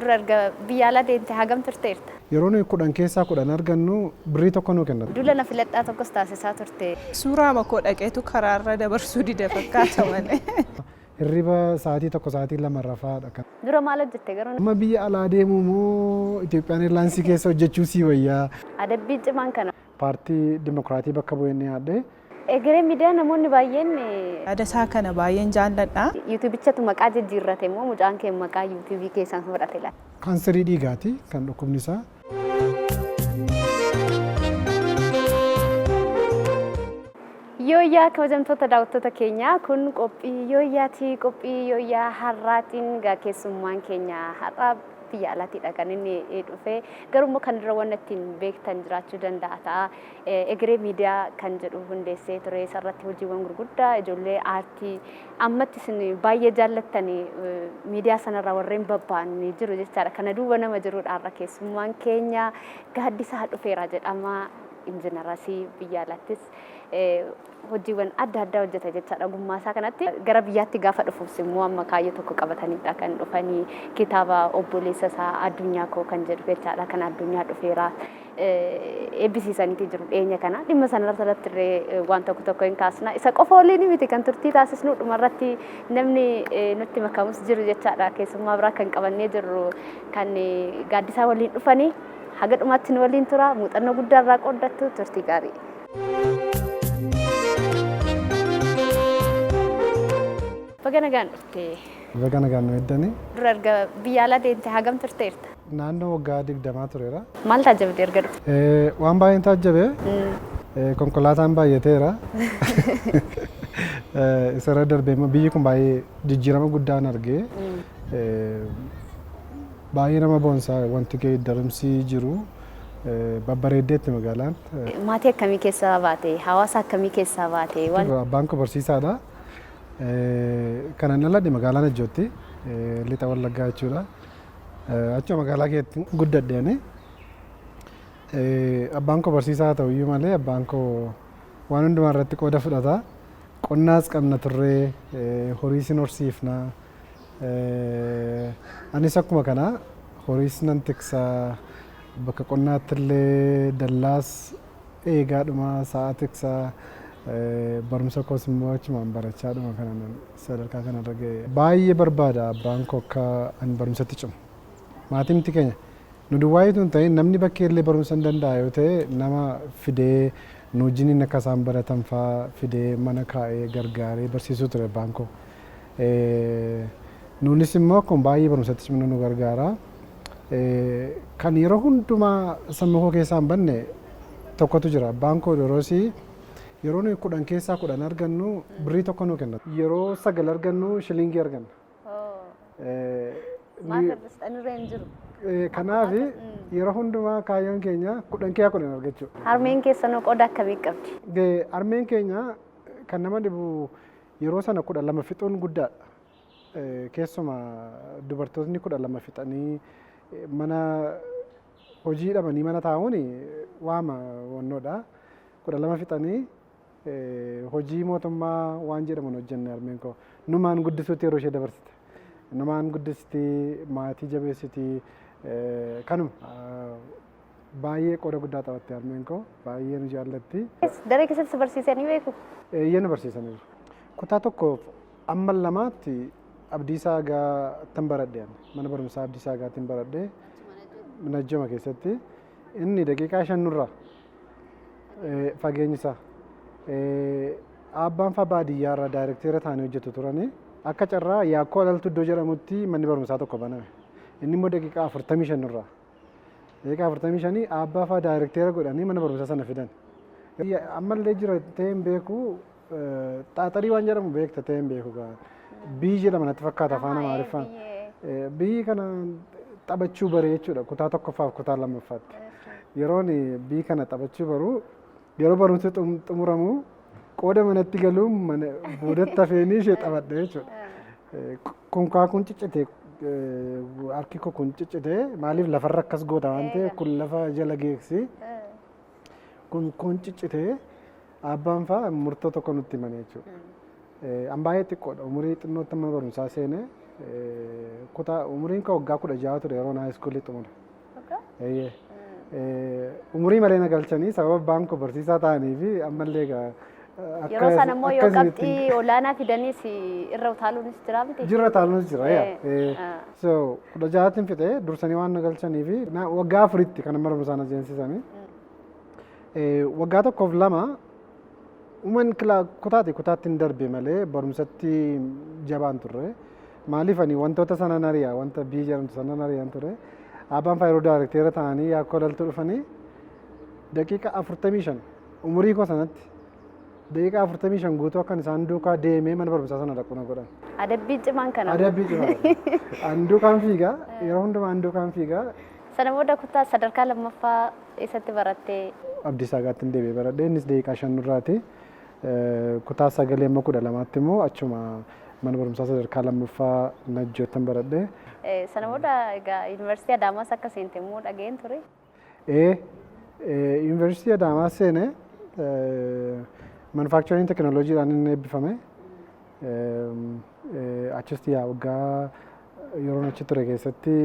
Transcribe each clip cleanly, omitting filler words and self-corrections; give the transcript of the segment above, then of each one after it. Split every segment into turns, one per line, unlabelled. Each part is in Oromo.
Dura erga biyya alaa deemte hagam turteerta?
Yeroo nuyi kudhan keessaa kudhan argannu birrii tokko nuu kennatu.
Duula na filadhaa tokkos taasisaa turte.
Suuraa makoo dhaqeetu karaarra dabarsuu dida fakkaata malee.
Hirriba sa'aatii tokko sa'aatii lama rafaadha.
Dura maal hojjette garuu?
Amma biyya alaa deemu moo Itoophiyaan Eirlaansii keessa hojjechuu sii wayyaa?
Adabbiin cimaan kana.
Paartii Dimokiraatii bakka bu'ee inni yaadde.
Egeree miidiyaa namoonni baay'een
Adasaa kana baay'een jaalladha.
yuutuubichatu maqaa jijjiirrate moo mucaan kee maqaa yuutuubii keessaan fudhate laata?
Kaanserii dhiigaati kan dhukkubni isaa.
Yooyyaa kabajamtoota daawwattoota keenyaa kun qophii yooyyaati. Qophii yooyyaa har'aatiin keessummaan keenya har'aa biyya alaatiidha kan inni dhufe. Garuu kan dura waan ittiin beektan jiraachuu danda'a ta'a. Egeree miidiyaa kan jedhu hundeessee ture. Isarratti hojiiwwan gurguddaa ijoollee aartii ammatti isin baay'ee jaallattanii miidiyaa sanarraa warreen babba'anii jiru jechaadha. Kana duuba nama jirudha har'a keessummaan keenya gaaddisaa dhufeera jedhama. Injiinarasii biyya alaattis hojiiwwan adda addaa hojjeta jechaadha. Ogummaa isaa kanatti gara biyyaatti gaafa dhufuus immoo amma kaayyoo tokko qabataniidha kan dhufanii kitaaba obboleessa isaa addunyaa koo kan jedhu jechaadha. Kan addunyaa dhufeera eebbisiisaniitii jiru dhiyeenya kana dhimma sanarratti illee waan tokko hin kaasna. Isa qofa waliin miti kan turtii taasisnu dhumarratti namni nutti makamus jiru jechaadha. Keessummaa biraa kan qabannee jirru kan gaaddisaa waliin dhufanii haga dhumaatti nu waliin tura. Muuxannoo guddaa irraa qooddattu turtii gaarii. Baga nagaan dhufte.
Baga nagaan nu eddanii.
Dura erga biyya alaa deemte hagam turteerta?
Naannoo waggaa 20 tureera.
Maal taajjabde erga dhufte?
Waan baay'een taajjabe. Konkolaataan baay'ateera. Isarra darbee biyyi kun baay'ee jijjiirama guddaan argee. Baay'ee nama boonsaa wanti geeddaramsi jiru babbareeddeetti magaalaan.
Maatii akkamii keessaa baate? Hawaasa akkamii keessaa baate?
Abbaan koo barsiisaadha. Kanan dhaladhe magaalaan Ajjootti lixa Wallaggaa jechuudha. Achuma magaalaa keetti guddadheeni. Abbaan koo barsiisaa haa ta'uyyuu malee abbaan koo waan hundumaa irratti qooda fudhata. Qonnaas qabna turree horiis hin horsiifna. Anis akkuma kana horiis nan tiksaa bakka qonnaatti illee dallaas eegaadhuma sa'a tiksaa barumsa koos immoo achumaan barachaadhuma kana sadarkaa kanarra ga'e. Baay'ee barbaada abbaan koo akka ani barumsatti cimu. Maatimti keenya nu duwwaayitu hin ta'in namni bakkee illee barumsa hin danda'a yoo ta'e nama fidee nu wajjiniin akka isaan baratan fa'aa fidee mana kaa'ee gargaaree barsiisuu ture abbaan koo. Nuunis immoo akkuma baay'ee barumsatti cimnu nu gargaara. Kan yeroo hundumaa sammuu koo keessaa hin banne tokkotu jira. Abbaan koo yeroo nuyi 10 keessaa 10 argannu birrii tokko nuu kennatu. Yeroo 9 argannu shilingii arganna. Kanaaf yeroo hundumaa kaayyoon keenya 10 keessaa 10 argachuu.
Harmeen keessanoo qooda akkamii qabdi?
Harmeen keenya kan nama dhibu yeroo sana 12 fixuun guddaadha. Keessuma dubartoonni 12 fixanii mana hojii dhabanii mana taa'uun waama wannoodha. 12 fixanii hojii mootummaa waan jedhamu hojjenne harmeen koo. Numaan guddisuutti yeroo ishee dabarsite. Numaan guddisiti maatii jabeessiti kanuma baay'ee qooda guddaa taphatte harmeen koo baay'ee nu jaallatti.
Daree keessatti barsiisanii beeku?
Eeyyee nu barsiisaniiru. Kutaa tokkoof amma lamaatti Abdiisaa Gaattan baradhee mana barumsaa Abdiisaa Gaattin baradhee Najjoma keessatti inni daqiiqaa 5 nurraa fageenyi isaa abbaan fa'aa baadiyyaa irraa daayirekteera ta'anii hojjetu turanii akka carraa yaakkoo alaltu iddoo jedhamutti manni barumsaa tokko baname. Inni immoo daqiiqaa 45 nurraa. Daqiiqaa 45 abbaa fa'aa daayirekteera godhanii mana barumsaa sana fidan. Ammallee jira ta'ee hin beeku xaaxarii waan jedhamu beekta ta'ee hin beeku. Biyyi jedhama natti fakkaata afaan Amaariffaan. Biyyi kana taphachuu bare jechuudha kutaa tokkoffaaf kutaa lammaffaatti. Yeroon biyyi kana taphachuu baru yeroo barumsi xumuramu qooda manatti galuun boodatti hafeenii ishee taphadhe jechuudha. Kun ciccite harki koo kun ciccite maaliif lafarra akkas goota waan ta'eef kun lafa jala geessi. Kun ciccite abbaan fa'aa murtoo tokko nutti himanii jechuudha. An baay'ee xiqqoodha umurii xinnootti mana barumsaa seenee Kutaa umuriin koo waggaa 16 ture yeroo high school xumure. Umurii malee na galchanii sababa abbaan koo barsiisaa ta'anii fi ammallee
yeroo sana immoo yoo qabxii olaanaa fidaniis irra utaaluunis jira miti?
Jirra utaaluunis jira. So 16tiin fixee dursanii waan na galchanii fi waggaa 4tti kan amma barumsaan as seensisanii. Waggaa tokkoof 2 uuman kutaatti hin darbe malee barumsatti jabaan turre. Maaliif ani wantoota sana nari'a wanta biyya jedhamtu sana nari'an ture. Abbaan faa yeroo daarekteera ta'anii akka olaltu dhufanii daqiiqa 45 umurii koo sanatti daqiiqa 45 guutuu akkan isaan duukaa deemee mana barumsaa sana dhaqu na godhan.
Adabbii cimaan kana.
Adabbii cimaa. Anduukaan fiigaa yeroo hundumaa anduukaan fiigaa.
Sana booda kutaa sadarkaa lammaffaa eessatti barattee?
Abdiisaa Gaattiin deebi'ee baradhee innis daqiiqaa 5 irraati. Kutaa 9-12 immoo achuma mana barumsaa sadarkaa lammaffaa Najjoottan baradhee.
Sana booda egaa yuunivarsiitii Adaamaas akka seente immoo dhaga'een ture?
Yuunivarsiitii Adaamaas seene manufacturing teknooloojiidhaan inni eebbifame. Achitti waggaa yeroon achi ture keessatti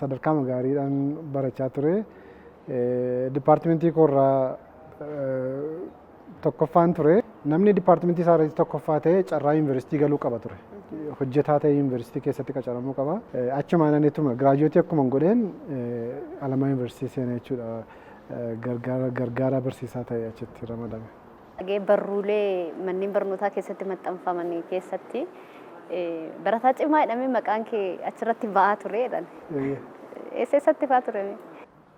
sadarkaa gaariidhaan barachaa ture. Dipaartimentii koorraa tokkoffaan ture. Namni dipaartimentii isaa irratti tokkoffaa ta'e carraa yuunivarsiitii galuu qaba ture. Hojjetaa ta'e yuunivarsiitii keessatti qacaramuu qaba. Achumaan anituma giraajuweetii akkuma godheen Alamaa yuunivarsiitii seenee jechuudha. Gargaara barsiisaa ta'e achitti ramadame.
Barruulee manneen barnootaa keessatti maxxanfaman keessatti barataa cimaa jedhamee maqaan kee achirratti ba'aa ture jedhan. Eessatti fa'aa ture?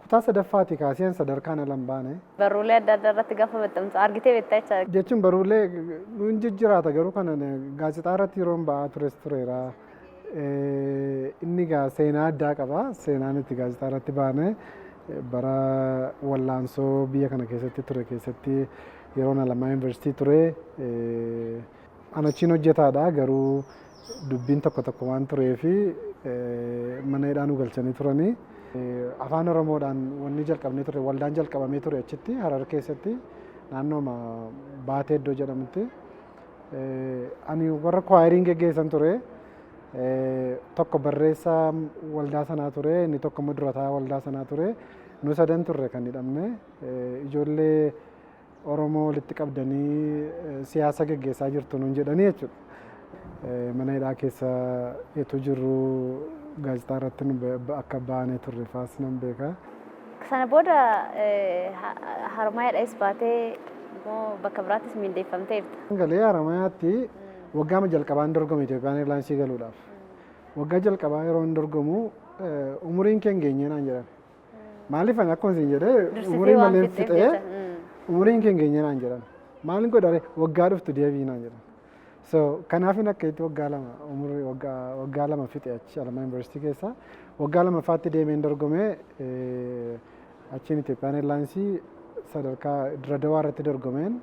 Kutaa sadaffaati kaaseen sadarkaan alan baane.
Barruulee adda addaa irratti gaafa maxxansu argitee beektaa jecha.
Jechuun barruulee nuun jijjiiraata garuu kana gaazexaa irratti yeroon ba'aa tures tureera. Inni seenaa addaa qaba. Seenaan itti gaazexaa irratti baane bara wallaansoo biyya kana keessatti ture keessatti yeroon Alamaa yuunivarsiitii ture. Anachiin hojjetaadha garuu dubbiin tokko waan tureefi mana hidhaa nu galchanii turanii. Afaan Oromoodhaan wanni jalqabnee ture waldaan jalqabamee ture achitti Harar keessatti naannooma Baatee iddoo jedhamutti. Ani warra kwaayiriin geggeessan ture. Tokko barreessaa waldaa sanaa ture inni tokko immoo durataa waldaa sanaa ture. Nu sadan turre kan hidhamne ijoollee Oromoo walitti qabdanii siyaasa geggeessaa jirtu nuun jedhanii jechuudha. Mana hidhaa keessa eetu jirru gaazexaa irratti akka baanee turre faas nan beeka.
Sana booda Haramaayyaadhaas baatee immoo bakka biraattis miindeeffamteerta.
Galee Haramaayyaatti waggaa jalqabaan dorgome Itoophiyaan Eerlaayinsii galuudhaaf. Waggaa jalqabaa yeroo hin dorgomu umuriin kee hin geenye naan jedhan. Maaliif ani akkuma isin jedhee umurii malee fixee umuriin kee hin geenye naan jedhan. Maaliin godhare waggaa dhuftu deebii naan jedhan. So kanaafin akka itti waggaa lama fixe achi Alamaa yuunivarsiitii keessa waggaa lamaffaatti deemeen dorgomee achiin Itoophiyaan Eerlaayinsii sadarkaa Diradawaa irratti dorgomeen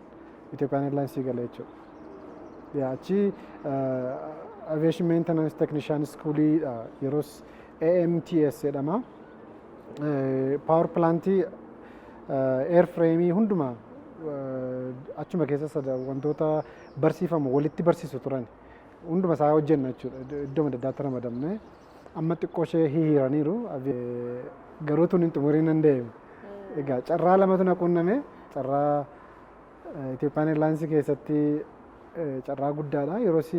Itoophiyaan Eerlaayinsii galee jechuudha. Achi Aviation Maintenance Technician Schoolii yeroos AMTS jedhama. Power plantii airframe hundumaa achuma keessa wantoota barsiifamu walitti barsiisu turan hunduma isaa hojjenna jechuudha. Iddoo adda addaatti ramadamne amma xiqqoo ishee hihiraniiru garuu tun hin xumuriin nan deeme. Egaa carraa lamatu na qunname carraa Itoophiyaan Eerlaayinsii keessatti carraa guddaadha. Yeroos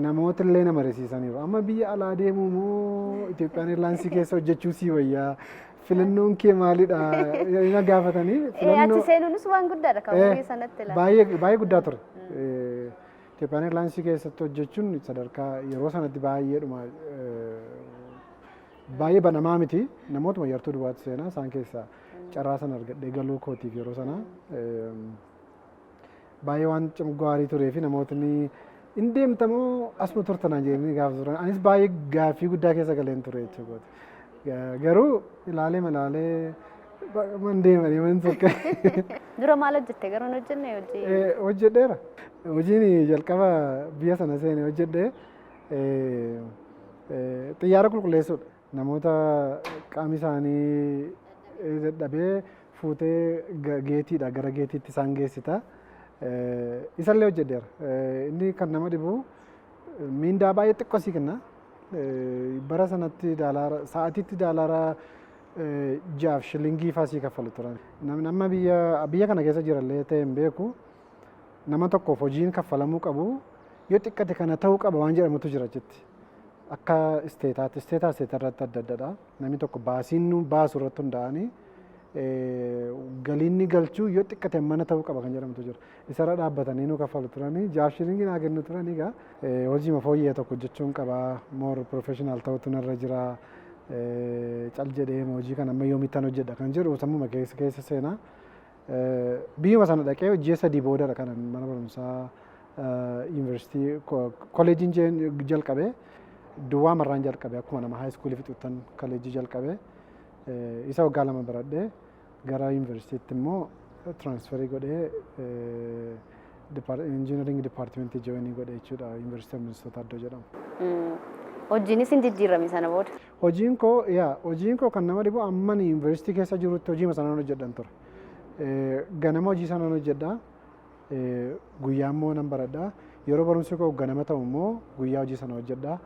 namoota illee nama barsiisaniiru. Amma biyya alaa deemuu moo Itoophiyaan Eerlaayinsii keessa hojjechuu sii wayyaa? Filannoon kee maalidha? Ina gaafatanii.
Achi seenuunis waan guddaadha kan umurii sanatti
ilaala. Baay'ee guddaa ture. Itoophiyaan Eerlaayinsii keessatti hojjechuun sadarkaa yeroo sanatti baay'ee banamaa miti. Namootuma yartuu duwwaatti seenaa isaan keessaa carraa sana argadhee galuu kootiif yeroo sana baay'ee waan gaarii turee fi namootni hin deemtamoo asuma turtanaa jedhanii gaafa turan. Anis baay'ee gaaffii guddaa keessa galeen ture jechuudha. Garuu ilaalee man deemanii man tokko.
Dura maal hojjette garuu hin hojjenne hojii?
Hojjedheera. Hojiin jalqaba biyya sana seene hojjedhee xiyyaara qulqulleessuudha. Namoota qaamni isaanii dadhabee fuutee geetiidha gara geetiitti isaan geessita. Isallee hojjedheera. Inni kan nama dhibu Mindaa baay'ee xiqqoo sii kenna. Bara sanatti sa'aatiitti daalaara jaaf shilingii fa'aa sii kaffalu turan. Namni amma biyya kana keessa jirallee ta'e hin beeku. Nama tokkoof hojiin kaffalamuu qabu yoo xiqqate kana ta'uu qaba waan jedhamutu jira jetti. Akka isteetaatti irratti adda addadha. Namni tokko baasiin baasu irratti hundaa'anii galiinni galchuu yoo xiqqate mana ta'uu qaba kan jedhamutu jira. Isarra dhaabbatanii nu kaffalu turanii jaaf shilingii naa kennu turanii egaa hojii fooyyee tokko hojjechuun qaba. More professional ta'utu narra jira. Cal jedhee hojii kana amma yoomittan hojjedha kan jedhu sammuma keessa seenaa. Biyyuma sana dhaqee ji'a sadii boodadha kanan mana barumsaa yuunivarsiitii kolleejiin jalqabee duwwaa marraan jalqabee akkuma nama haayiskuulii fixuuttan kolleejii jalqabee isa waggaa 2 baradhee gara yuunivarsiitiitti immoo tiraansferii godhee injiinaringii dipaartimentii jooyinii godhee jechuudha yuunivarsiitii Minnesota iddoo jedhamu.
Hojiinis hin jijjiirame sana booda.
Hojiin koo kan nama dhibu amma yuunivarsiitii keessa jirutti hojiima sanaan hojjedhan ture. Ganama hojii sanaan hojjedha. Guyyaa immoo nan baradha. Yeroo barumsi koo ganama ta'u immoo guyyaa hojii sana hojjedha.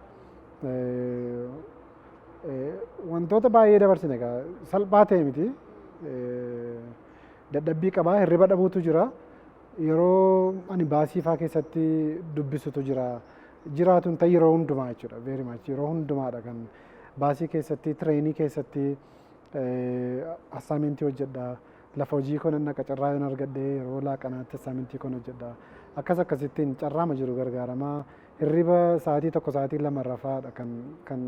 Wantoota baay'ee dabarsine egaa salphaa ta'e miti. Dadhabbii qabaa hirriba dhabuutu jira. Yeroo ani baasii fa'aa keessatti dubbisutu jira. Jiraatuun ta'e yeroo hundumaa jechuudha. Very much yeroo hundumaadha kan baasii keessatti tireenii keessatti assaamintii hojjedha. Lafa hojii koo nan carraa yoon argadhee yeroo laaqanaatti assaamintii koo hojjedha. Akkasittiin carraama jiru gargaaramaa hirriba sa'aatii 1 sa'aatii 2 rafaadha kan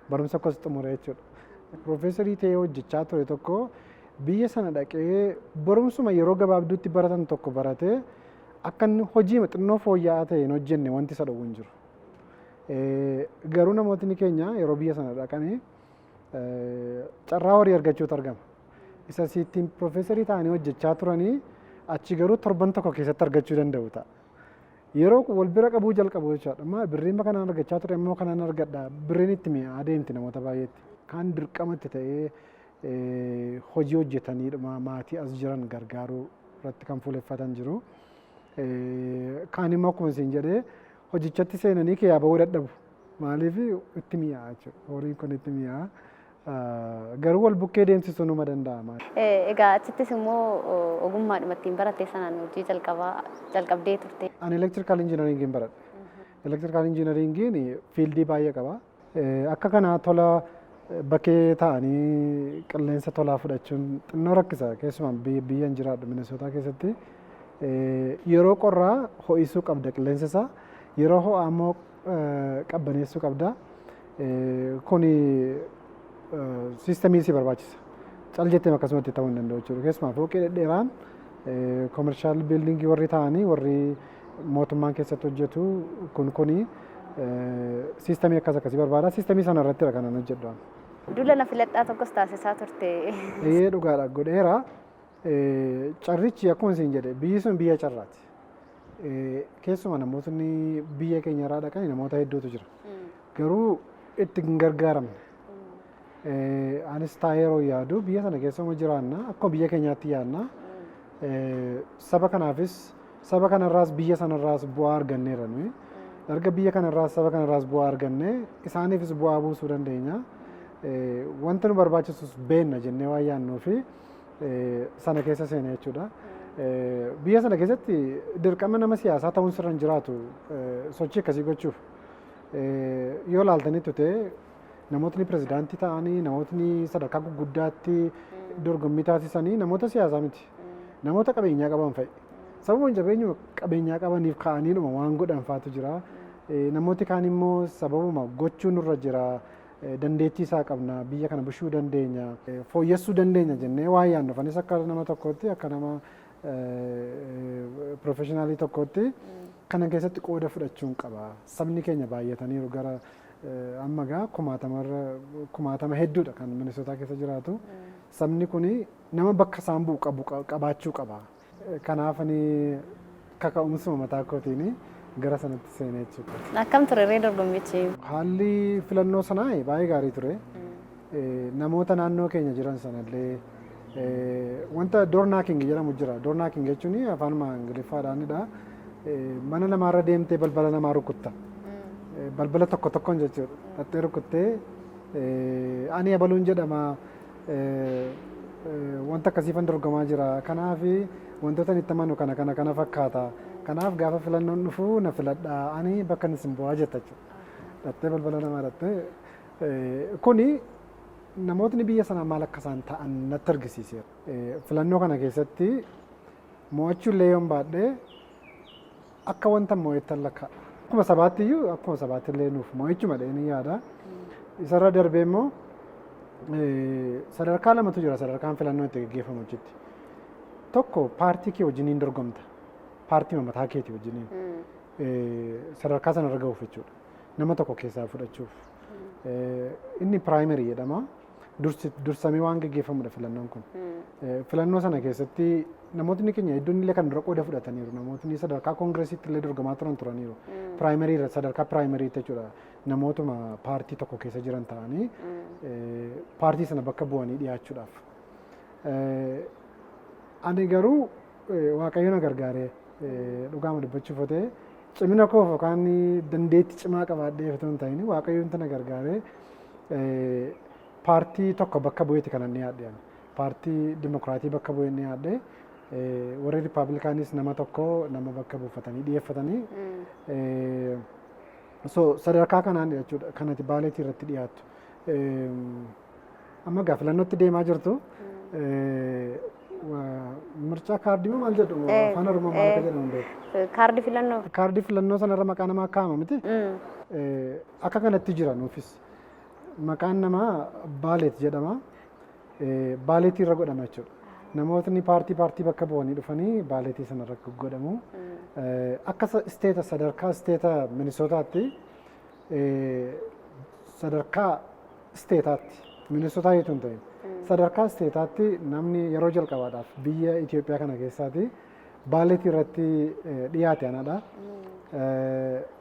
barumsa koos xumure jechuudha. Piroofeesarii ta'ee hojjechaa ture tokko biyya sana dhaqee barumsuma yeroo gabaabduutti baratan tokko baratee akka inni hojii xinnoo fooyya'aa ta'e hin hojjenne wanti isa dhowwu hin jiru. Garuu namootni keenya yeroo biyya sana dhaqanii carraa horii argachuutu argama. Isa sittiin piroofeesarii ta'anii hojjechaa turanii achi garuu torban tokko keessatti argachuu danda'u ta'a. Yeroo wal bira qabuu jalqabu jechuudha. Amma birriin kanaan argachaa ture immoo kanaan argadha. Birriin itti mi'aa deemti namoota baay'eetti. Kan dirqamatti ta'ee hojii hojjetaniidhuma maatii as jiran gargaaruu irratti kan fuuleffatan jiru. Kaan immoo akkuma isin jedhee hojichatti seenanii kiyyaa bahuu dadhabu. Maaliif itti mi'aa jechuudha. Horiin kun itti mi'aa. Garuu wal bukkee deemsisuu numa danda'ama.
Egaa achittis immoo ogummaadhuma ittiin barattee sanaan hojii jalqabdee turte.
Ani elektirikaal injiinaringiin baradhe. Elektirikaal injiinaringiin fiildii baay'ee qaba. Akka kanaa tola bakkee ta'anii qilleensa tolaa fudhachuun xinnoo rakkisa. Keessumaa biyyan jiraadhu Minnesootaa keessatti yeroo qorraa ho'isuu qabda qilleensa isaa. Yeroo ho'aa immoo qabbaneessuu qabda. Kuni siistemii si barbaachisa. Cal jettee akkasumatti ta'uu hin danda'u jechuudha. Keessumaa fooqii dhedheeraan koomershaal biildingii warri ta'anii warri mootummaan keessatti hojjetu kuni siistemii akkasii barbaada. Siistemii sana irratti kan hojjedhu.
Duula filadhaa tokkos taasisaa turte.
Dhugaadha godheera. Carrichi akkuma isin jedhe biyyi sun biyya carraati. Keessumaa namootni biyya keenya irraa dhaqan namoota hedduutu jira. Garuu itti hin gargaaramne. Anis taa'ee yeroo yaadu biyya sana keessuma jiraanna akkuma biyya keenyaatti yaadna. Saba kanaafis saba kanarraas biyya sanarraas bu'aa arganneera nuyi. Erga biyya kanarraas saba kanarraas bu'aa arganne isaaniifis bu'aa buusuu dandeenya. Wanti nu barbaachisus beenna jennee waan yaadnuu fi sana keessa seena jechuudha. Biyya sana keessatti dirqama nama siyaasaa ta'uun sirra hin jiraatu sochii akkasii gochuuf. Yoo laaltanitti ta'e namootni pirezidaantii ta'anii namootni sadarkaa gurguddaatti dorgommii taasisanii namoota siyaasaa miti. Namoota qabeenyaa qaban fa'i. Sababa jabeenyuma qabeenyaa qabaniif ka'aniidhuma waan godhan faatu jira. Namooti kaan immoo sababuma gochuun nurra jira. Dandeettii isaa qabna biyya kana bushuu dandeenya fooyyessuu dandeenya jennee waan yaadnuuf anis akka nama tokkootti akka nama piroofeshinaalii tokkootti kana keessatti qooda fudhachuun qaba. Sabni keenya baay'ataniiru gara amma gaa kumaatama hedduudha kan Minnesootaa keessa jiraatu. Sabni kuni nama bakka isaan bu'u qabaachuu qaba. Kanaaf ani kaka'umsuma mataa kootiin gara sanatti seenee jechuudha.
Akkam ture dorgommichi?
Haalli filannoo sanaa baay'ee gaarii ture. Namoota naannoo keenya jiran sanallee wanta doornaaking jedhamu jira. Doornaaking jechuun afaanuma Ingiliffaadhaanidha. Mana namaarra deemtee balbala namaa rukutta. balbala tokko tokkoon jechuudha. Dhattee rukuttee ani abaluun jedhama wanta akkasiifan dorgomaa jira. Kanaaf wantoota itti amanu kana fakkaata. Kanaaf gaafa filannoon dhufu na filadhaa ani bakka isin bu'aa jetta jechuudha. Dhattee balbala namaa dhattee kuni namootni biyya sanaa maal akka isaan ta'an natti argisiiseera. Filannoo kana keessatti mo'achuu illee yoon baadhee akka wanta mo'ettan lakkaa. Akkuma sabaatti iyyuu akkuma sabaatti illee nuuf mo'achuu malee ni yaada. Isarra darbee immoo sadarkaa lamatu jira sadarkaan filannoo itti gaggeeffamu jetti. Tokko paartii kee wajjiniin dorgomta. Paartii mataa keetii wajjiniin sadarkaa sanarra gahuuf jechuudha. Nama tokko keessaa fudhachuuf. Inni piraayimarii jedhama. Dursamee waan gaggeeffamudha filannoon kun. Filannoo sana keessatti namootni keenya iddoon illee kan dura qooda fudhataniiru. Namootni sadarkaa koongireesiitti illee dorgomaa turaniiru. Piraayimarii sadarkaa piraayimarii jechuudha. Namootuma paartii tokko keessa jiran ta'anii paartii sana bakka bu'anii dhiyaachuudhaaf. Ani garuu waaqayyo na gargaaree dhugaama dubbachuuf ta'e cimina koof yookaan dandeettii cimaa qabaadhee otoo hin ta'in waaqayyoon na gargaaree paartii tokko bakka bu'eeti kan inni yaadde. Paartii dimokiraatii bakka bu'ee inni yaadde warri riippaabilikaanis nama tokko nama bakka buufatanii dhiyeeffatanii sadarkaa kanaan jechuudha kanatti baaleetii irratti dhiyaattu. Amma gaa filannootti deemaa jirtu mircaa kaardii maal jedhu afaan oromoo maal akka jedhamu beeku.
Kaardii filannoo.
Kaardii filannoo sanarra maqaa namaa kaa'ama miti. Akka kanatti jira nuufis. Maqaan namaa baaleet jedhama. Baaleetii irra godhama jechuudha. Namootni paartii bakka bu'anii dhufanii baaleetii sanarra godhamu. Akka isteeta sadarkaa isteeta Minisootaatti sadarkaa isteetaatti Minisootaa jechuun ta'e sadarkaa isteetaatti namni yeroo jalqabaadhaaf biyya Itoophiyaa kana keessaatti baaleetii irratti dhiyaate anadha.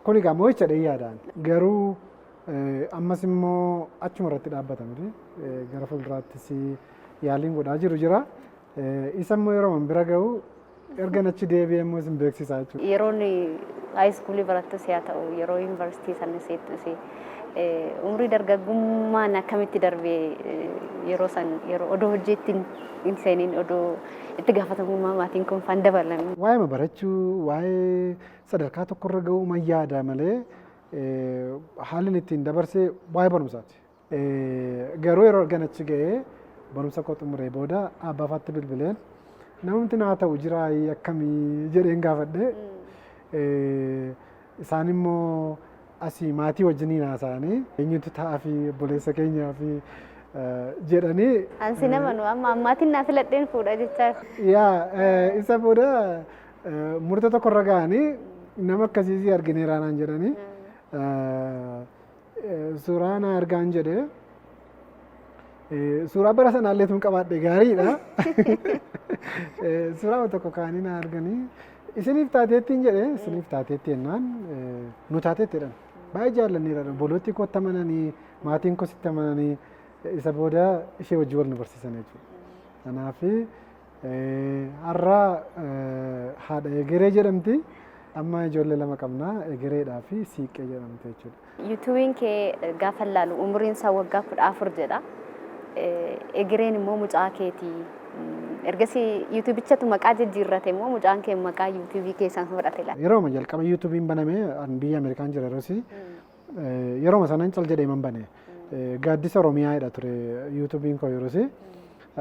Kun egaa mo'icha yaadaan garuu ammas immoo achuma irratti dhaabbatamti gara fuulduraattis yaaliin godhaa jira. Isa immoo yeroo bira gahu erga nachi deebi'ee immoo isin beeksisaa jechuudha.
Yeroon haayiskuulii barattus haa ta'u yeroo yuunivarsiitii sana seettus umrii dargaggummaan akkamitti darbee yeroo odoo hojjeetti hin seeniin odoo itti gaafatamummaa maatiin kun faan dabalame.
Waa'ee barachuu waa'ee sadarkaa tokkorra gahuu ma yaada malee haalli ittiin dabarsee waa'ee barumsaati. Garuu yeroo erga nachi ga'ee barumsa koo xumuree booda abbaafaatti bilbileen namni naa ta'u jira akkamii jedheen gaafadhe isaan immoo asii maatii wajjiniin haasa'anii eenyutu ta'aa fi obboleessa keenyaa fi jedhanii.
Ansi nama nu amma ammaatiin naa filadheen fuudha jechaa.
Yaa isa booda murtee tokkorra ga'anii nama akkasii argineera naan jedhanii suuraa naa argaan jedhee. Suuraa bara sanaallee tun qabaadhe gaariidha. Suuraa tokko kaanii na arganii isiniif taateettiin jedhee isiniif taateetti jennaan nu taateetti jedhan. Baay'ee jaallanneedha. Bolootti kootti amananii maatiin kositti amananii isa booda ishee wajjin wal nu barsiisan jechuudha. Kanaaf har'a haadha egeree jedhamti. Amma ijoollee lama qabna egereedhaa fi siiqqee jedhamti jechuudha.
Yuutuubiin kee gaafa laalu umriin isaa waggaa 14 jedha. Egereen immoo mucaa keetii ergasii yuutuubichatu maqaa jijjiirrate immoo mucaan kee maqaa yuutuubii keessaan fudhate laata?
Yeroo jalqaba yuutuubiin baname biyya Ameerikaan jira yeroo sanaan cal jedhee man bane gaaddisa Oromiyaa jedha ture yuutuubiin koo yeroo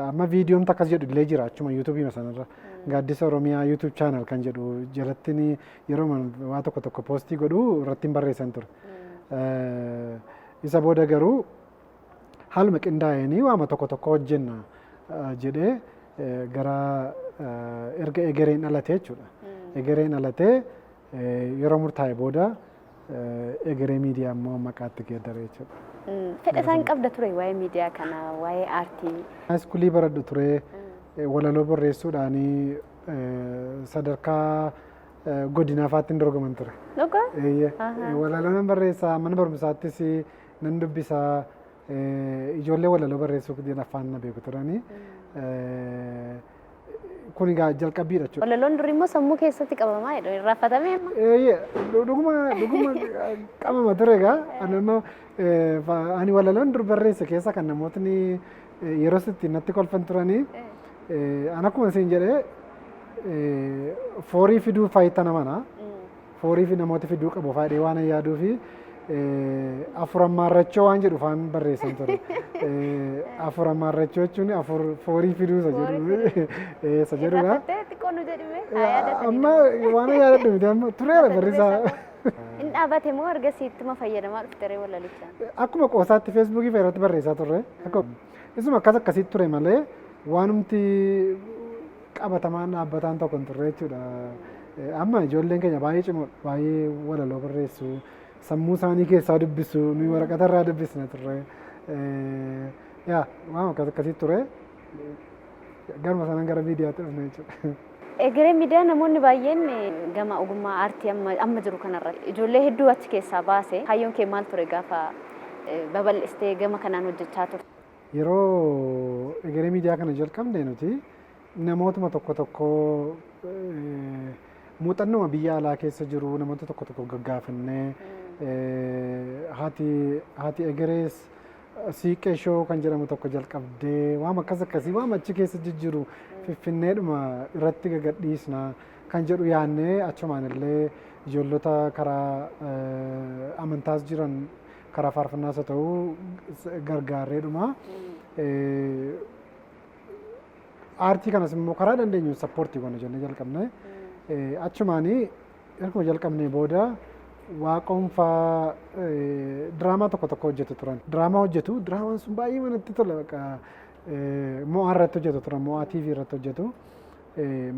amma viidiyoon takkas jedhu illee jira achuma yuutuubii sanarra gaaddisa Oromiyaa yuutuub chaanal kan jedhu jalatti yeroo waa tokko poostii godhu irratti barreessan ture. Isa booda garuu haaluma qindaa'anii waama tokko hojjenna jedhee gara erga egereen dhalatee jechuudha. Egereen dhalatee yeroo murtaa'e booda egeree miidiyaa immoo maqaatti geeddaree jechuudha.
Fedha isaan qabda ture waa'ee miidiyaa kana waa'ee aartii.
Haayiskuulii baradhu ture walaloo barreessuudhaanii sadarkaa godinaafaatti hin dorgoman ture. Walaloo nan barreessaa mana barumsaattis nan dubbisaa. Ijoollee walaloo barreessuu afaan na beeku turanii kun egaa jalqabbiidha jechuudha.
Walaloon durii immoo sammuu keessatti qabamaa jedhu irraanfatamee amma.
Dhuguma qabama ture egaa ani walaloon dur barreesse keessa kan namootni yeroo itti natti kolfan turanii an akkuma isin jedhee foorii fiduu faayitaa namanaa foorii fi namoota fiduu qabu faayidee waan yaaduu fi afur ammaarrachoo waan jedhu faan barreessan ture. Afur ammaarrachoo jechuun afur foorii fiduu isa jedhudha. Amma waan yaadadhu miti amma tureera barreessaa.
Inni dhaabate moo ergasiittuma fayyadamaa dhufte walalichaan?
Akkuma qoosaatti feesbuukii fa'a irratti barreessaa turre. Isuma akkasitti ture malee waanumti qabatamaan dhaabbataan tokko hin turre jechuudha. Amma ijoolleen keenya baay'ee cimoodha. Baay'ee walaloo barreessu. Sammuu isaanii keessaa dubbisu. Nuyi waraqata irraa dubbisna turre. Waan akkasitti ture. Garuma sanaan gara miidiyaatti dhufne jechuudha.
Egeree miidiyaa namoonni baay'een gama ogummaa aartii amma jiru kanarratti ijoollee hedduu achi keessaa baase hayyoon kee maal ture gaafa babal'istee gama kanaan hojjechaa turte?
Yeroo egeree miidiyaa kana jalqabne nuti namootuma tokko muuxannoo biyya alaa keessa jiru namoota tokko gaggaafannee haati egerees siiqqee shoo kan jedhamu tokko jalqabdee waan akkasii waan achi keessa jijjiru finfinneedhuma irratti gagadhiisna kan jedhu yaannee achumaan illee ijoollota karaa amantaas jiran karaa faarfannaas haa ta'u gargaarreedhuma. Aartii kanas immoo karaa dandeenyu sappoortii goona jennee jalqabne. Achumaanii erga jalqabnee booda waaqoonfaa diraamaa tokko hojjetu turan. Diraamaa hojjetu diraamaan sun baay'ee manatti tola. Mo'aa irratti hojjetu turan. Mo'aa TV irratti hojjetu.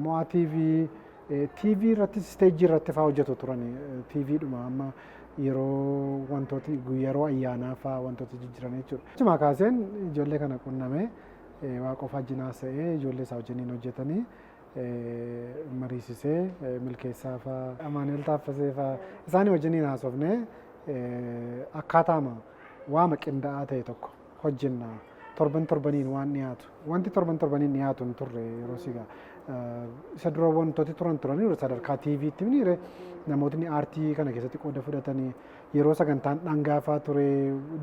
Mo'aa TV irratti isteejii irratti fa'aa hojjetu turan. TVdhuma amma yeroo wantooti yeroo ayyaanaa fa'aa wantooti jijjiiran jechuudha. Achuma kaaseen ijoollee kana qunnamee waaqoofaa jinaas ta'ee ijoollee isaa wajjiniin hojjetanii mariisisee milkeessaa fa'aa Amaanu'eel Taaffasee fa'aa isaanii wajjiniin haasofnee akkaataama waama qindaa'aa ta'e tokko hojjenna. Torbaniin waan dhiyaatu. Wanti torbaniin dhiyaatu hin turre yeroo sigaa. Isa dura wantooti turanii sadarkaa TV'tti miniire namootni aartii kana keessatti qooda fudhatanii yeroo sagantaan dhangaafaa ture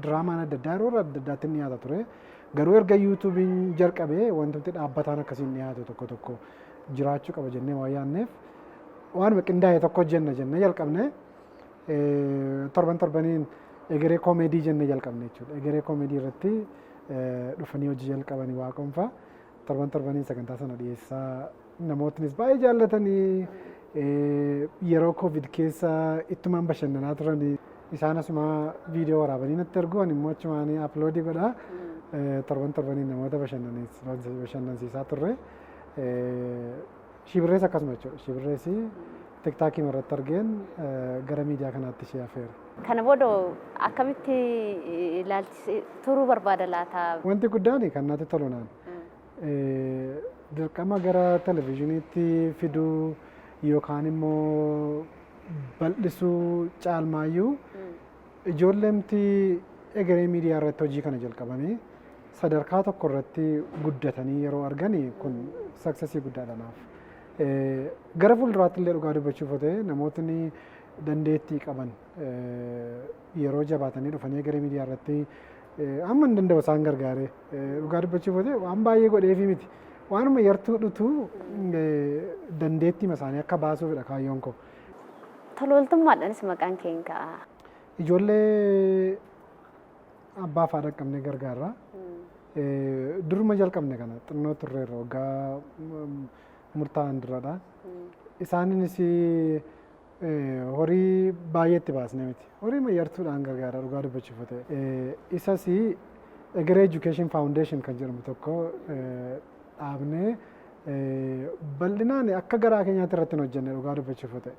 diraamaan adda addaa yeroo adda addaatti dhiyaata ture. Garuu erga yuutuubiin jalqabee wantooti dhaabbataan akkasiin dhiyaatu tokko jiraachuu qaba jennee waan yaadneef waanuma qindaa'e tokko hojjenna jennee jalqabne torbaniin egeree koomeedii jennee jalqabne jechuudha. Egeree koomeedii irratti dhufanii hojii jalqabanii waaqoonfaa torbaniin sagantaa sana dhiyeessaa namootnis baay'ee jaallatanii yeroo koovid keessa ittumaan bashannanaa turanii isaan asuma viidiyoo waraabanii natti ergu ani immoo achumaan aploodii godhaa torbaniin namoota bashannansiisaa turre. Shibirrees akkasuma jechuudha. Shibirrees tiktaakii irratti argeen gara miidiyaa kanaatti ishee afeera.
Kana booda akkamitti ilaalchisee turuu barbaada laata?
Wanti guddaan kan natti tolu naan dirqama gara televizyiiniitti fiduu yookaan immoo bal'isuu caalmaayyuu ijoolleemti egeree miidiyaa irratti hojii kana jalqabanii sadarkaa tokko irratti guddatanii yeroo argani kun saksesii guddaadha naaf. Gara fuulduraatti illee dhugaa dubbachuuf ta'e namootni dandeettii qaban yeroo jabaatanii dhufanii egeree miidiyaa irratti amma hin danda'u isaan gargaare dhugaa dubbachuuf ta'e waan baay'ee godheefi miti. Waanuma yartuu dhutu dandeettii isaanii akka baasuufidha kaayyoon koo.
Tolooltummaadhaanis maqaan keenya ka'a.
Ijoollee abbaa fi haadha qabnee gargaarra. Duruma jalqabne kana xinnoo turreerra waggaa murtaa'an duradha. Isaanis horii baay'eetti baasne miti. Horii mayyartuudhaan gargaara dhugaa dubbachuuf ta'e. Isas egeree Education Foundation kan jedhamu tokko dhaabnee bal'inaan akka garaa keenyaatti irratti hin hojjenne dhugaa dubbachuuf ta'e.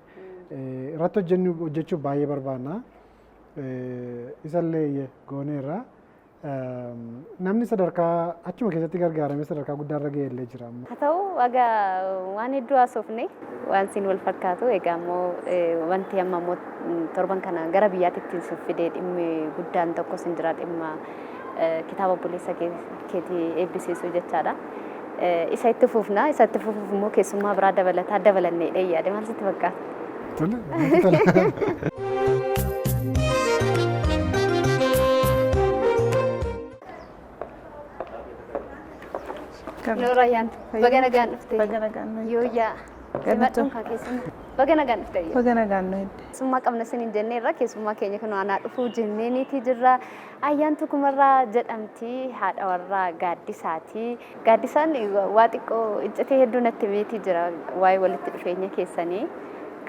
Irratti hojjechuuf baay'ee barbaanna. Isallee gooneerra. Namni sadarkaa achuma keessatti gargaaramee sadarkaa guddaarra ga'ee jira.
Haa ta'u egaa waan hedduu haasofne waan siin wal fakkaatu egaa immoo wanti amma immoo torban kana gara biyyaatti ittiin siif fidee dhimmi guddaan tokko sin jira dhimma kitaaba obboleessa keetii eebbisiisuu jechaadha. isa itti fufna isa itti fufuuf immoo keessummaa biraa dabalataa dabalannee yaade maal sitti fakkaata? Nora ayyaantu baga nagaan dhufte.
Baga nagaan dhufte.
Yooyyaa simadhuun kaa keessummaa baga nagaan dhufte.
Baga nagaan dhufte.
Keessummaa qabna siniin jenneerra keessummaa keenya kun aanaa dhufuu jenneeniiti jirra. Ayyaantu kumarraa jedhamti haadha warraa gaaddisaati. Gaaddisaan waa xiqqoo iccitii hedduu natti himeetii jira waa'ee walitti dhufeenya keessanii.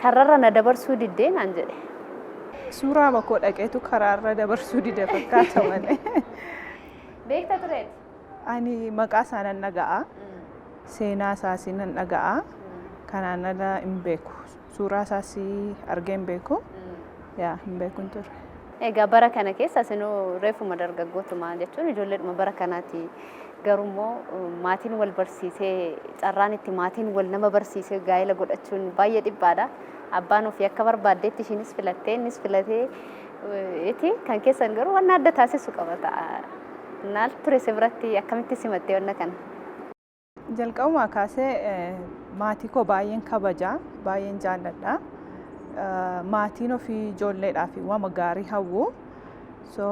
Karrarra na dabarsuu diddee naan jedhe.
Suuraa bakoo dhaqeetu karaarra dabarsuu dide fakkaata malee.
Beekta tureeti?
Ani maqaa isaa nan dhaga'a. Seenaa isaas nan dhaga'a. Kanaan ala hin beeku. Suuraa isaas argee hin beeku. Yaa hin beeku hin ture.
Egaa bara kana keessa isinuu reefuma dargaggootumaa jechuun ijoolleedhuma bara kanaati. Garummoo maatiin wal barsiisee carraan itti maatiin wal nama barsiisee gaa'ela godhachuun baay'ee dhiphaadha. Abbaan ofii akka barbaaddeetti ishiinis filattee innis filatee iti kan keessan garuu waan adda taasisu qaba ta'a. Naal ture si biratti akkamitti simattee wanna kana?
Jalqabumaa kaasee maatii koo baay'een kabajaa, baay'een jaalladha. Maatiin ofii ijoolleedhaaf waan gaarii hawwu. So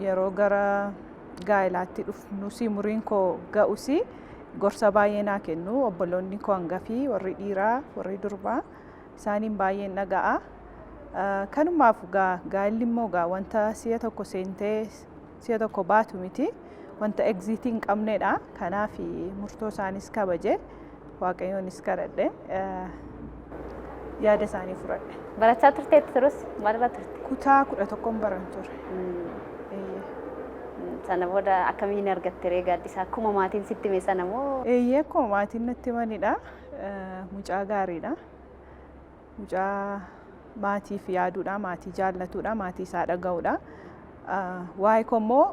yeroo gara gaa'elaatti dhufnus umuriin koo ga'us gorsa baay'ee naa kennu. Obboloonni koo hangafii warri dhiiraa, warri durbaa isaaniin baay'een dhaga'a. Kanumaaf gaa'elli immoo wanta si'a tokko seentee si'a tokko baatu miti. Wanta egziitii hin qabnedha. Kanaaf murtoo isaanis kabaje. Waaqayyoonis kadhadhe. Yaada isaanii fudhadhe.
Barachaa turteetti turus maalirra turte?
Kutaa 11 baran ture.
Sana booda akkamiin argatte ree gaaddisaa akkuma maatiin sitti hime sana moo?
Eeyyee akkuma maatiin natti himanidha. Mucaa gaariidha. Mucaa maatiif yaaduudha, maatii jaallatuudha, maatii isaa dhaga'uudha. Waa'ee koo immoo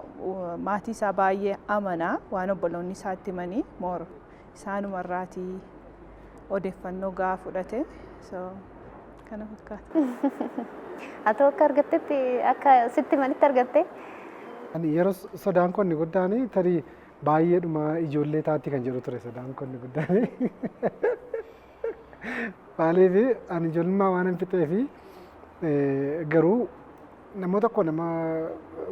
maatii isaa baay'ee amanaa waan obboloonni isaatti himanii moora isaanumarraatii odeeffannoo gahaa fudhate. So kana fakkaata.
Ati akka argattetti akka sitti himanitti argatte?
Ani yeroo sodaan koo inni guddaan tarii baay'eedhuma ijoollee taatti kan jedhu ture sodaan koo inni guddaan. Maaliif ani ijoollummaa waan hin fixee fi garuu namoota tokko nama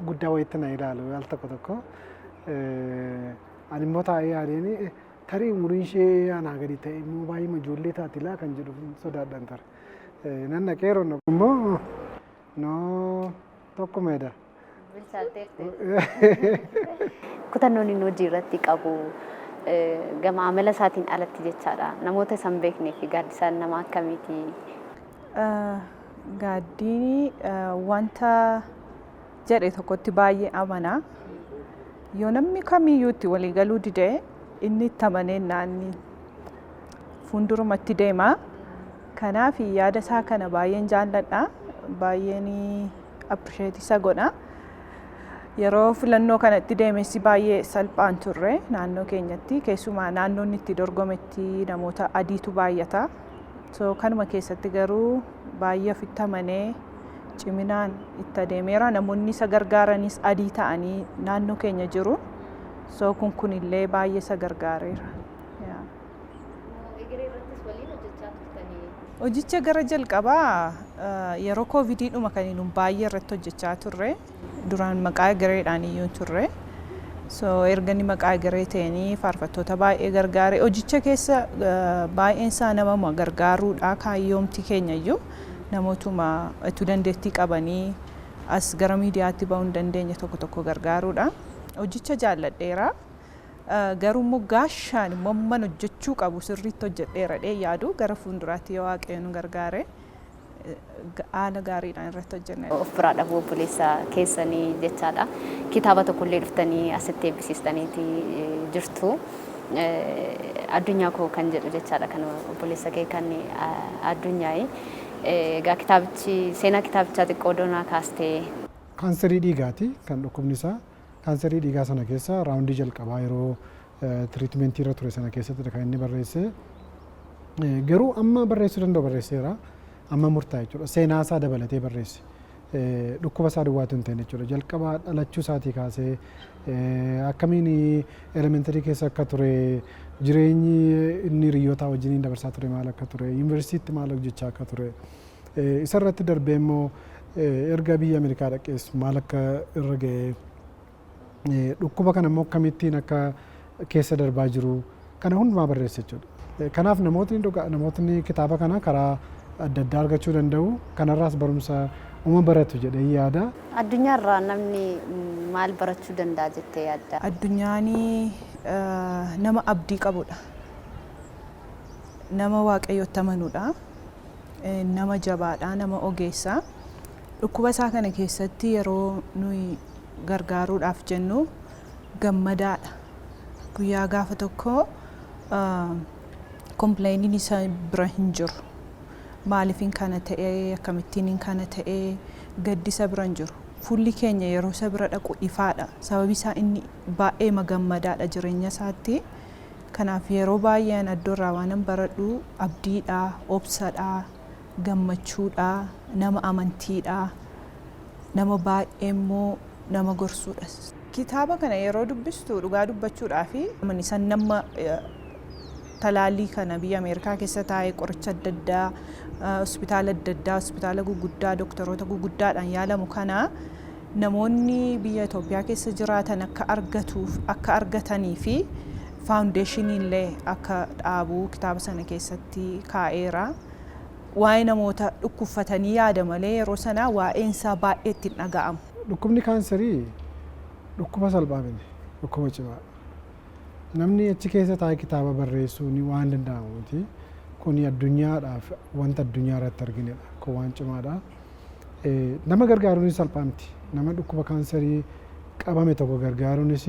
guddaa wayitti na ilaalu al tokko ani immoo taa'ee yaadeen tarii umuriin ishee anaa gadi ta'e immoo baay'ee ijoollee taati laa kan jedhu sodaadhaan ture. Nan dhaqee yeroo immoo noo tokkumeedha.
Kutannoon inni hojii irratti qabu gama amala isaatiin alatti jechaadha. Namoota isan beeknee fi gaaddisaan nama akkamiiti?
Gaaddiin wanta jedhe tokkotti baay'ee amanaa. Yoo namni kamiyyuu itti walii galuu dide inni itti amanee naanni fuuldurumatti deema. Kanaaf yaada isaa kana baay'een jaalladha. Baay'een appreciate isa godha. Yeroo filannoo kanatti deemessi baay'ee salphaan turre naannoo keenyatti keessumaa naannoon itti dorgometti namoota adiitu baay'ata. So kanuma keessatti garuu baay'ee ofitti amanee ciminaan itti adeemeera. Namoonni isa gargaaranis adii ta'anii naannoo keenya jiru. So kun illee baay'ee isa gargaareera. Hojicha gara jalqabaa yeroo koovidiidhuma kan nuun baay'ee irratti hojjechaa turre. Duraan maqaa egereedhaan iyyuu turre. So erga inni maqaa egeree ta'anii faarfattoota baay'ee gargaare. Hojicha keessa baay'een isaa nama gargaaruudha. Kaayyoomti keenya iyyuu namootuma itti dandeettii qabanii as gara miidiyaatti ba'uu hin dandeenye tokko tokko gargaaruudha. Hojicha jaalladheera. Garuu immoo gaashaan immoo man hojjechuu qabu sirriitti hojjedheera yaadu gara fuulduraatti yoo waaqayyo nu gargaare haala gaariidhaan irratti hojjenne.
Of biraa dhabuu obboleessa keessanii jechaadha. Kitaaba tokkollee dhuftanii asitti eebbisiistaniiti jirtu. Addunyaa koo kan jedhu jechaadha kan obboleessa kee kan addunyaa'e. Egaa kitaabichi seenaa kitaabichaa xiqqoo doonaa kaastee.
Kaanserii dhiigaati kan dhukkubni isaa. Kaanserii dhiigaa sana keessa raawundii jalqabaa yeroo tiriitmentii irra ture sana keessatti kan inni barreesse. Garuu amma barreessuu danda'u barreesseera. Amma murtaa'e jechuudha. Seenaa isaa dabalatee barreesse. dhukkuba isaa duwwaatu hin ta'in jechuudha. Jalqaba dhalachuu isaatii kaasee akkamiin elementarii keessa akka ture jireenyi inni hiriyoota wajjin dabarsaa ture maal akka ture yuunivarsiitiitti maal hojjechaa akka ture isarratti darbee immoo erga biyya Ameerikaa dhaqees maal akka irra ga'ee dhukkuba kana immoo akkamittiin akka keessa darbaa jiru kana hundumaa barreesse jechuudha. Kanaaf namootni kitaaba kana karaa adda addaa argachuu danda'u. Kanarraas barumsa uma baratu jedhee yaada.
Addunyaarraa namni maal barachuu danda'a jettee yaadda?
Addunyaan nama abdii qabudha. Nama waaqayyotti amanuudha. Nama jabaadha, nama ogeessa. Dhukkuba isaa kana keessatti yeroo nuyi gargaaruudhaaf jennu gammadaadha. Guyyaa gaafa tokko kompileeniin isa bira hin jiru. Maaliifin kana ta'ee akkamittiin kana ta'ee gaddisa bira hin jiru. Fuulli keenya yeroo isa bira dhaqu ifaadha. Sababi isaa inni baay'ee magammadaadha jireenya isaatti. Kanaaf yeroo baay'een addoorraa waan baradhu abdiidha, obsadha, gammachuudha, nama amantiidha, nama baay'ee immoo nama gorsuudha. Kitaaba kana yeroo dubbistu dhugaa dubbachuudhaa fi san nama talaallii kana biyya Ameerikaa keessa taa'ee qoricha adda addaa, hospitaala adda addaa, hospitaala guguddaa, doktoroota guguddaadhaan yaalamu kana namoonni biyya Itoophiyaa keessa jiraatan akka argatanii fi faawundeeshinii illee akka dhaabuu kitaaba sana keessatti kaa'eera. Waa'ee namoota dhukkubfatanii yaada malee yeroo sana waa'een isaa baay'ee ittiin dhaga'amu.
Dhukkubni kaanserii dhukkuba salphaa miti, dhukkuba cimaa. Namni achi keessa taa'ee kitaaba barreessuun waan danda'amuuti. Kun addunyaadhaaf wanta addunyaa irratti arginedha. Kun waan cimaadha. Nama gargaaruunis salphaa miti. Nama dhukkuba kaanserii qabame tokko gargaaruunis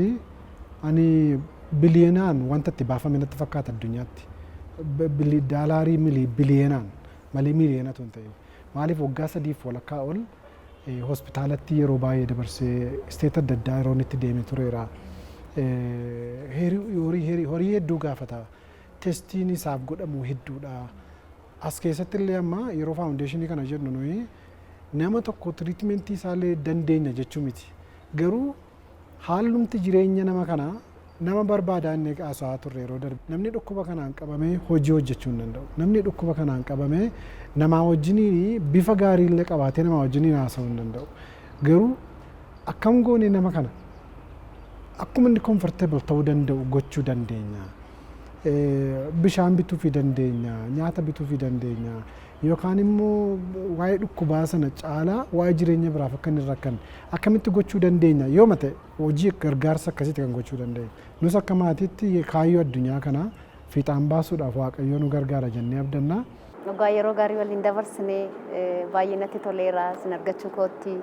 ani biliyoonaan wanta itti baafame natti fakkaata addunyaatti. Daalaarii biliyoonaan malee miliyoonatu hin ta'in. Maaliif waggaa 3 walakkaa ol hospitaalatti yeroo baay'ee dabarsee isteeta adda addaa yeroo itti deemee tureera. Horii hedduu gaafata. Testiin isaaf godhamu hedduudha. As keessatti illee amma yeroo faawundeeshinii kana jennu nuyi nama tokko tiriitmentii isaallee dandeenya jechuu miti. Garuu haalumti jireenya nama kanaa nama barbaadaa inni haasa'aa turre yeroo darbe. Namni dhukkuba kanaan qabamee hojii hojjechuu hin danda'u. Namni dhukkuba kanaan qabamee namaa wajjiniin bifa gaarii illee qabaatee namaa wajjiniin haasa'uu hin danda'u. Garuu akkam goone nama kana akkuma inni comfortable ta'uu danda'u gochuu dandeenya. Bishaan bituu fi dandeenya, nyaata bituu fi dandeenya. Yookaan immoo waa'ee dhukkubaa sana caalaa waa'ee jireenya biraaf akka inni rakkan akkamitti gochuu dandeenya yoo mate hojii gargaarsa akkasitti kan gochuu dandeenya. Nus akka maatiitti kaayyoo addunyaa kanaa fiixaan baasuudhaaf Waaqayyo nu gargaara jennee abdanna.
Dhugaa yeroo gaarii waliin dabarsinee baay'ee natti toleera sin argachuu kootti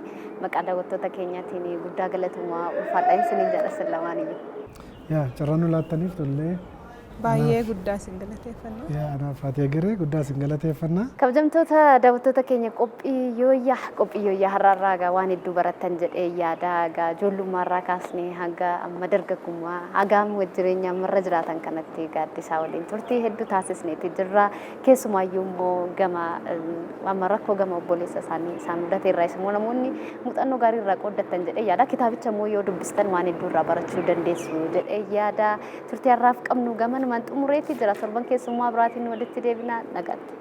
maqaa daawwattoota keenyaatiin guddaa galatoomaa ulfaadhaan isiniin jedha sin lamaaniyyuu.
Yaa carraa nu laattaniif tollee.
Baay'ee guddaa sin galateeffanna.
Anaaf ati egeree guddaa sin galateeffanna.
Kabajamtoota daawwattoota keenya qophii yooyyaa har'aarraa egaa waan hedduu barattan jedhee yaada egaa ijoollummaarraa kaasnee hanga amma dargaggummaa hanga amma jireenya ammarra jiraatan kanatti gaaddisaa waliin turtii hedduu taasisneeti jirra. Keessumaayyuu immoo amma rakkoo gama obboleessa isaanii isaan mudateerraa immoo namoonni muuxannoo gaarii irraa qooddattan jedhee yaada. Kitaabicha immoo yoo dubbistan waan hedduu irraa barachuu dandeessu jedhee yaada. Turtii har'aaf qabnu gama numaan xumureetii jira. Torban keessummaa biraatiin walitti deebinaa nagaatti.